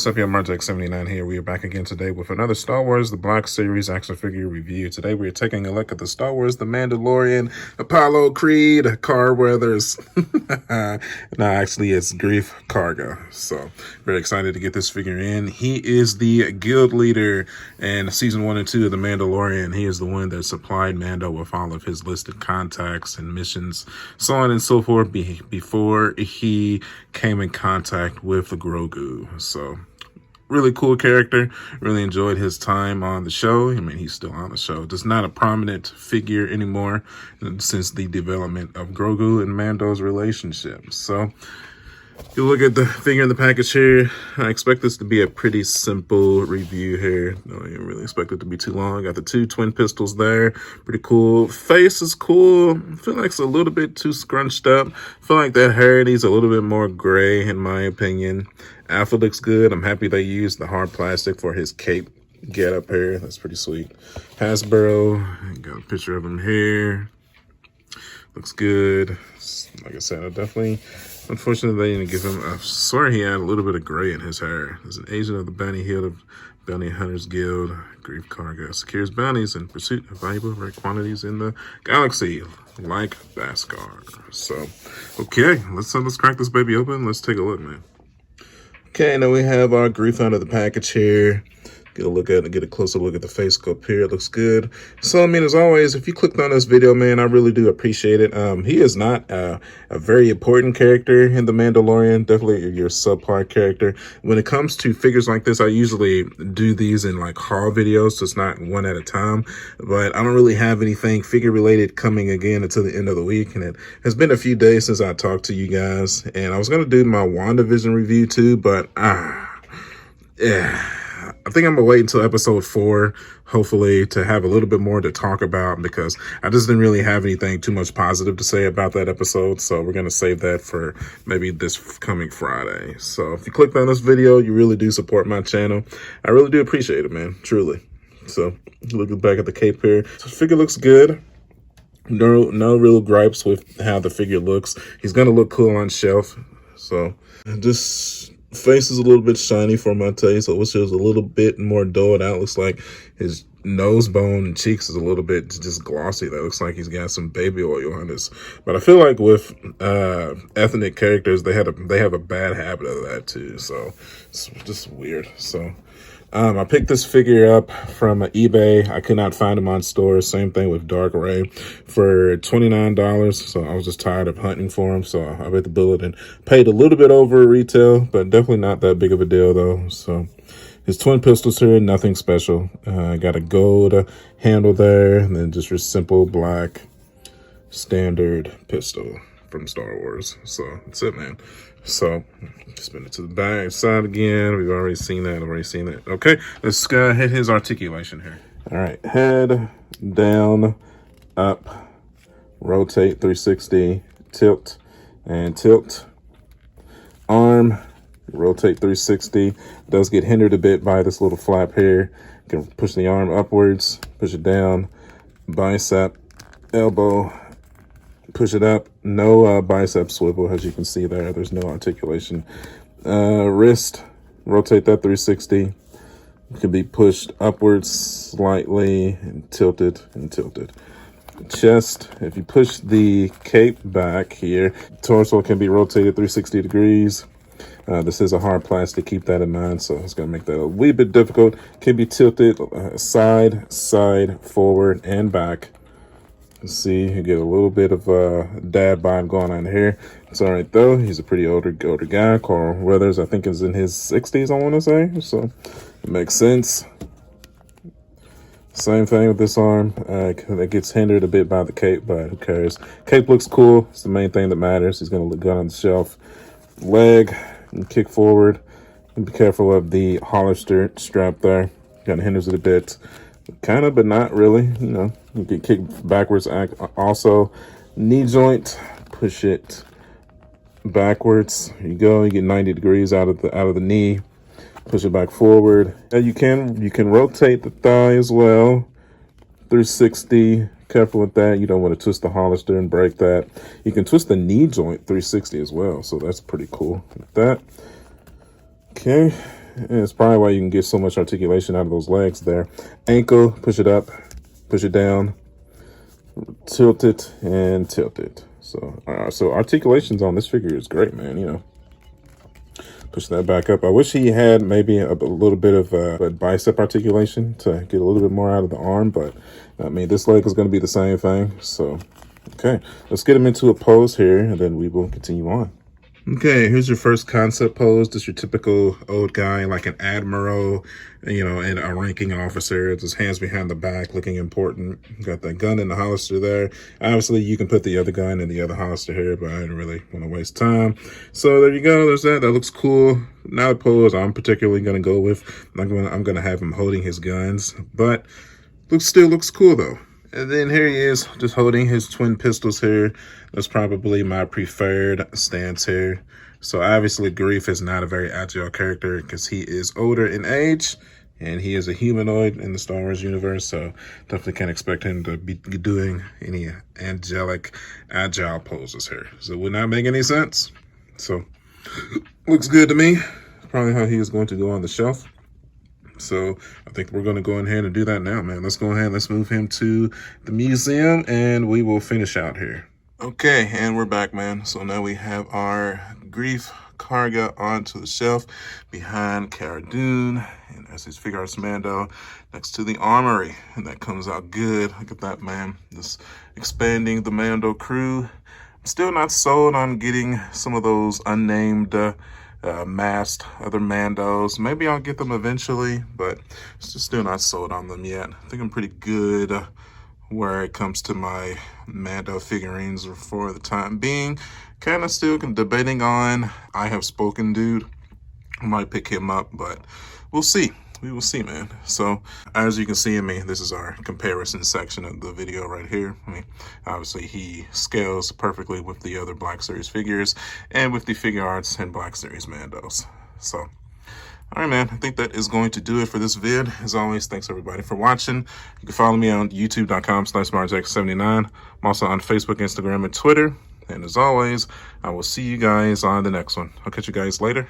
what's up, y'all? Martech79 here. We are back again today with another Star Wars The Black Series action figure review. Today we are taking a look at the Star Wars The Mandalorian Apollo Creed Car Weathers. No, actually it's Greef Karga. So very excited to get this figure in. He is the guild leader in season 1 and 2 of The Mandalorian. He is the one that supplied Mando with all of his listed contacts and missions, so on and so forth, before he came in contact with the Grogu. So really cool character. Really enjoyed his time on the show. I mean, he's still on the show. Just not a prominent figure anymore since the development of Grogu and Mando's relationship. So you look at the figure in the package here. I expect this to be a pretty simple review here. No, I didn't really expect it to be too long. Got the two twin pistols there. Pretty cool. Face is cool. I feel like it's a little bit too scrunched up. I feel like that hair needs a little bit more gray, in my opinion. Alpha looks good. I'm happy they used the hard plastic for his cape get up here. That's pretty sweet. Hasbro. Got a picture of him here. Looks good. Like I said, unfortunately, they didn't give him, I swear he had a little bit of gray in his hair. There's an agent of the Bounty Hunters Guild, Greef Karga, secures bounties in pursuit of valuable rare quantities in the galaxy, like Beskar. So, okay, let's crack this baby open. Let's take a look, man. Okay, now we have our Greef out of the package here. Get a closer look at the face sculpt here. It looks good. So, I mean, as always, if you clicked on this video, man, I really do appreciate it. He is not a very important character in The Mandalorian. Definitely your subpar character. When it comes to figures like this, I usually do these in like haul videos, so it's not one at a time. But I don't really have anything figure related coming again until the end of the week. And it has been a few days since I talked to you guys. And I was going to do my WandaVision review too, but yeah. I think I'm gonna wait until episode 4, hopefully, to have a little bit more to talk about, because I just didn't really have anything too much positive to say about that episode. So we're gonna save that for maybe this coming Friday. So if you clicked on this video, you really do support my channel. I really do appreciate it, man, truly. So looking back at the cape here, so the figure looks good. No real gripes with how the figure looks. He's gonna look cool on shelf. So just face is a little bit shiny for my taste. I wish it was a little bit more dulled out. Looks like his nose bone and cheeks is a little bit just glossy. That looks like he's got some baby oil on this. But I feel like with ethnic characters, they have a bad habit of that too. So it's just weird. So I picked this figure up from eBay. I could not find him on stores. Same thing with Dark Ray for $29. So I was just tired of hunting for him. So I bit the bullet and paid a little bit over retail, but definitely not that big of a deal though. So his twin pistols here, nothing special. Got a gold handle there, and then just your simple black standard pistol from Star Wars. So that's it, man. So spin it to the back side again. We've already seen that. Okay, let's hit his articulation here. All right, head down, up, rotate 360, tilt and tilt. Arm, rotate 360. Does get hindered a bit by this little flap here. You can push the arm upwards, push it down. Bicep, elbow, push it up. No bicep swivel, as you can see there. There's no articulation. Wrist, rotate that 360. It can be pushed upwards slightly and tilted and tilted. Chest, if you push the cape back here, torso can be rotated 360 degrees. This is a hard plastic, keep that in mind, so it's going to make that a wee bit difficult. Can be tilted side, forward, and back. See, you get a little bit of dad vibe going on here. It's all right though. He's a pretty older guy. Carl Weathers, I think, is in his 60s, I want to say. So it makes sense. Same thing with this arm. That gets hindered a bit by the cape, but who cares? Cape looks cool. It's the main thing that matters. He's going to look good on the shelf. Leg, and kick forward. And be careful of the hollister strap there. Kind of hinders it a bit. Kind of, but not really. You know, you can kick backwards. Also, knee joint, push it backwards. There you go. You get 90 degrees out of the knee. Push it back forward. And you can rotate the thigh as well. 360. Careful with that. You don't want to twist the hollister and break that. You can twist the knee joint 360 as well. So that's pretty cool with that. Okay. And it's probably why you can get so much articulation out of those legs there. Ankle, push it up, push it down, tilt it, and tilt it. So articulations on this figure is great, man. You know, push that back up. I wish he had maybe a little bit of a bicep articulation to get a little bit more out of the arm, but I mean, this leg is going to be the same thing. So, okay, let's get him into a pose here, and then we will continue on. Okay, here's your first concept pose. Just your typical old guy, like an admiral, you know, and a ranking officer. Just hands behind the back, looking important. Got that gun in the holster there. Obviously, you can put the other gun in the other holster here, but I didn't really want to waste time. So there you go. There's that. That looks cool. Not a pose I'm particularly going to go with. I'm going to have him holding his guns, but still looks cool though. And then here he is, just holding his twin pistols here. That's probably my preferred stance here. So obviously Greef is not a very agile character because he is older in age and he is a humanoid in the Star Wars universe. So definitely can't expect him to be doing any angelic, agile poses here. So it would not make any sense. So looks good to me. Probably how he is going to go on the shelf. So I think we're going to go ahead and do that now, man. Let's go ahead. Let's move him to the museum and we will finish out here. Okay, and we're back, man. So now we have our Greef Karga onto the shelf behind Cara Dune. And that's his figure arts Mando next to the armory. And that comes out good. Look at that, man. Just expanding the Mando crew. I'm still not sold on getting some of those unnamed masked other Mandos. Maybe I'll get them eventually, but it's just still not sold on them yet. I think I'm pretty good where it comes to my Mando figurines for the time being. Kind of still debating on I Have Spoken Dude. I might pick him up, but we'll see. We will see, man. So as you can see in me, this is our comparison section of the video right here. I mean, obviously he scales perfectly with the other Black Series figures and with the figure arts and Black Series Mandos. So, all right, man, I think that is going to do it for this vid. As always, thanks everybody for watching. You can follow me on youtube.com/MarjX79. I'm also on Facebook, Instagram, and Twitter. And as always, I will see you guys on the next one. I'll catch you guys later.